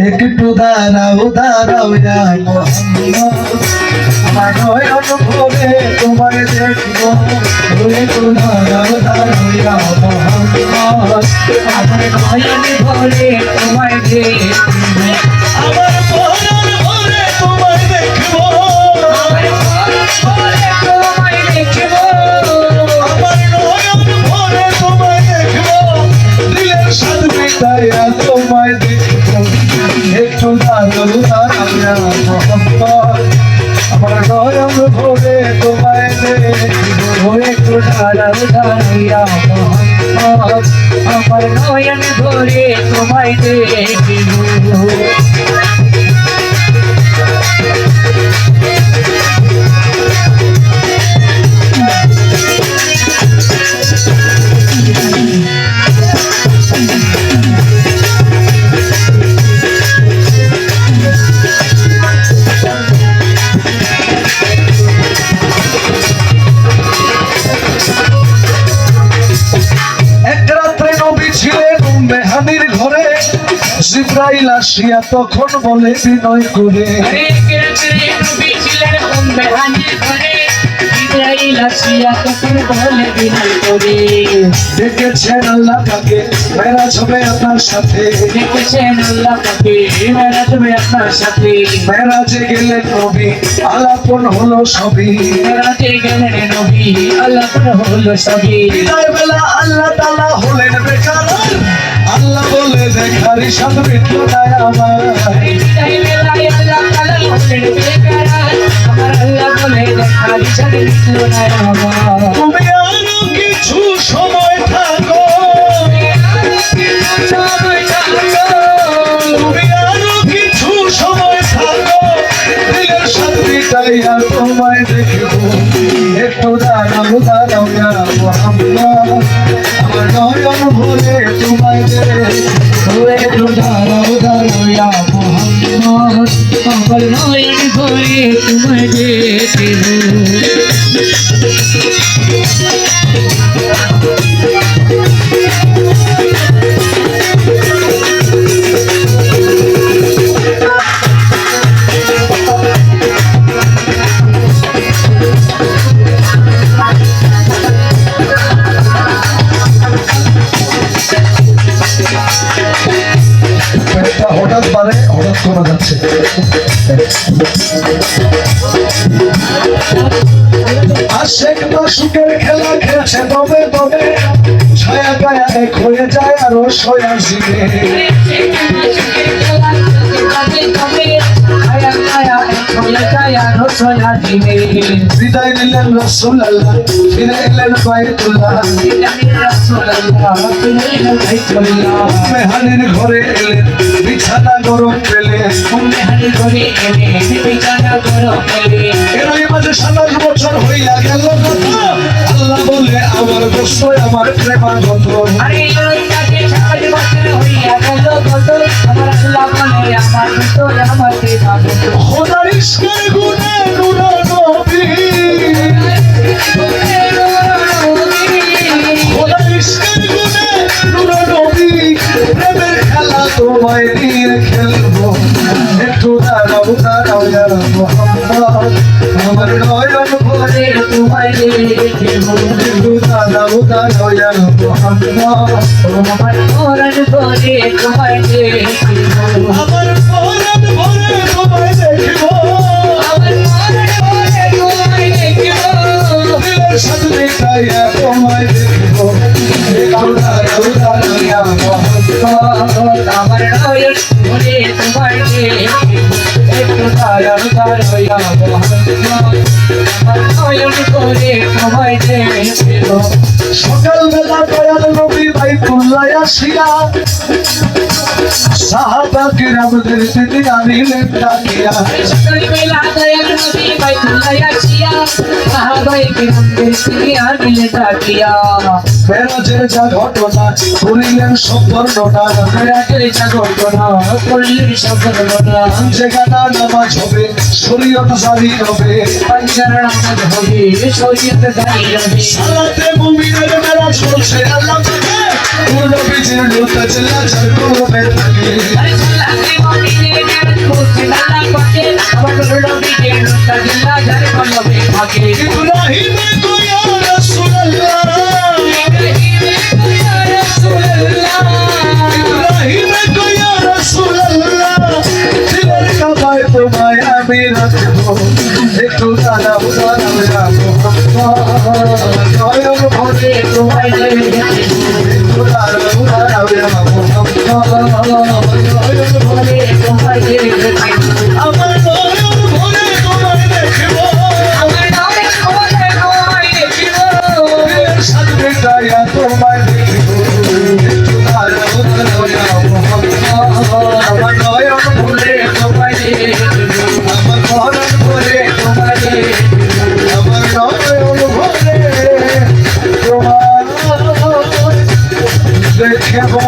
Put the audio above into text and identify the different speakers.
Speaker 1: একটু দাঁড়াও দাঁড়াও ইয়া মোহাম্মদ আমার নয়ন ভরে তোমায় দেখবো একটু দাঁড়াও দাঁড়াও ইয়া মোহাম্মদ
Speaker 2: আমার নয়ন ভরে তোমায় দেখবো
Speaker 1: আমার পরাণ ভরে তোমায় দেখবো
Speaker 2: আমার পরাণ ভরে তোমায় দেখবো
Speaker 1: আমার নয়ন ভরে তোমায় দেখবো দিলের স্বাদ মিটাইয়া তোমায় দেখবো একটু দাঁড়াও দাঁড়াও ইয়া মোহাম্মদ আমার নয়ন ভরে তোমায় দেখবো একটু দাঁড়াও দাঁড়াও ইয়া মোহাম্মদ
Speaker 2: আমার নয়ন ভরে তোমায় দেখবো
Speaker 1: এক রাত্রে নবী ছিলেন মেহানির ঘরে জিব্রাইল আসিয়া তখন বলে বিনয় করে ডেকেছেন আল্লাহ তাকে মেরাজ হবে আপনার সাথে মেরাজে গেলেন নবী আলাপন হলো সবই বিদায় বেলা আল্লাহ তাআলা হলেন বেকার আল্লাহ বলে দেখার ইশাদ মিটলো না আমার তুমি আরো কিছু সময় থাকো তুমি আরো কিছু সময় থাকো দিলের শান্তিটাইয়া তোমায় দেখবো একটু দাঁড়াও দাঁড়াও ইয়া মোহাম্মদ আমার নয়ন ভরে তোমায় দেখবো একটু দাঁড়াও দাঁড়াও ইয়া মোহাম্মদ
Speaker 2: আমার নয়ন ভরে তোমায় দেখবো
Speaker 1: হঠাৎ পারে হঠাৎ করা যাচ্ছে আশেক মাসুকের খেলা খেলছে তবে তবে ছায়া গায়া এক হয়ে যায় আরো সয়া জিবে বিদায় নিলেন রাসূল আল্লাহ ফিরে এলেন বাইতুল্লাহ মেহানির ঘরে এলেন বিছানা গরম পেলেন এরই মাঝে 27 বছর হইয়া গেল কথা আল্লাহ বলে আমার গোস্ত আমার প্রেমাগত খোদার ইশকের গুণে নুরা নবী খোদার ইশকের গুণে নুরা নবী প্রেমের খেলা তোমায় নিয়ে খেলবো একটু দাঁড়াও দাঁড়াও ইয়া মোহাম্মদ আমার নয়ন ভরে তোমায় দেখবো একটু দাঁড়াও দাঁড়াও ইয়া মোহাম্মদ
Speaker 2: আমার নয়ন ভরে তোমায় দেখবো
Speaker 1: আমার পরাণ ভরে তোমায় দেখবো দিলের সাথে মিটাইয়া তোমায় দেখবো একটু দাঁড়াও দাঁড়াও ইয়া মোহাম্মদ
Speaker 2: আমার নয়ন ভরে তোমায় দেখবো একটু দাঁড়াও দাঁড়াও ইয়া মোহাম্মদ আমার নয়ন ভরে তোমায় দেখবো
Speaker 1: সকালবেলা দয়াল নবী বাইতুল্লাহ আসিয়া সাহাবা কিরামদের তিনি আনিলেন ডাকিয়া
Speaker 2: সকালবেলা দয়াল নবী বাইতুল্লাহ আসিয়া সাহাবায়ে কিরামদের তিনি আনিলেন ডাকিয়া
Speaker 1: মেরাজের যা ঘটনা করিলেন সব বর্ণনা
Speaker 2: মেরাজের যা ঘটনা করলেন সব বর্ণনা
Speaker 1: যেখানা নামাজ হবে শরীয়ত জারি হবে
Speaker 2: পাঁচবার নামাজ হবে শরীয়ত জারি হবে
Speaker 1: সালাতে মুমিনের মেরাজ চলছে আল্লাহ পাকে নবীজির লুতা চিল্লা চার করবে থাকে
Speaker 2: আরে সালাতে মুমিনের তোমাকে
Speaker 1: ইব্রাহিম কয়া রাসূলুল্লাহ ইব্রাহিম কয়া রাসূলুল্লাহ দিলের কাবায় তোমায় আমি রাখবো একটু দাঁড়াও দাঁড়াও ইয়া মুহাম্মদ নয়ন ভরে
Speaker 2: তোমায়
Speaker 1: একটু দাঁড়াও দাঁড়াও ইয়া মুহাম্মদ নয়ন ভরে
Speaker 2: তোমায়
Speaker 1: আমার নয়ন ভরে তোমায় দেখবো দিলের সাথে গায়া তোমায় দেখবো একটু দাঁড়াও দাঁড়াও ইয়া মুহাম্মদ আমার নয়ন ভরে
Speaker 2: তোমায়
Speaker 1: আমার মরণ ভরে
Speaker 2: তোমায়
Speaker 1: আমার নয়ন ভরে তোমার দেখবো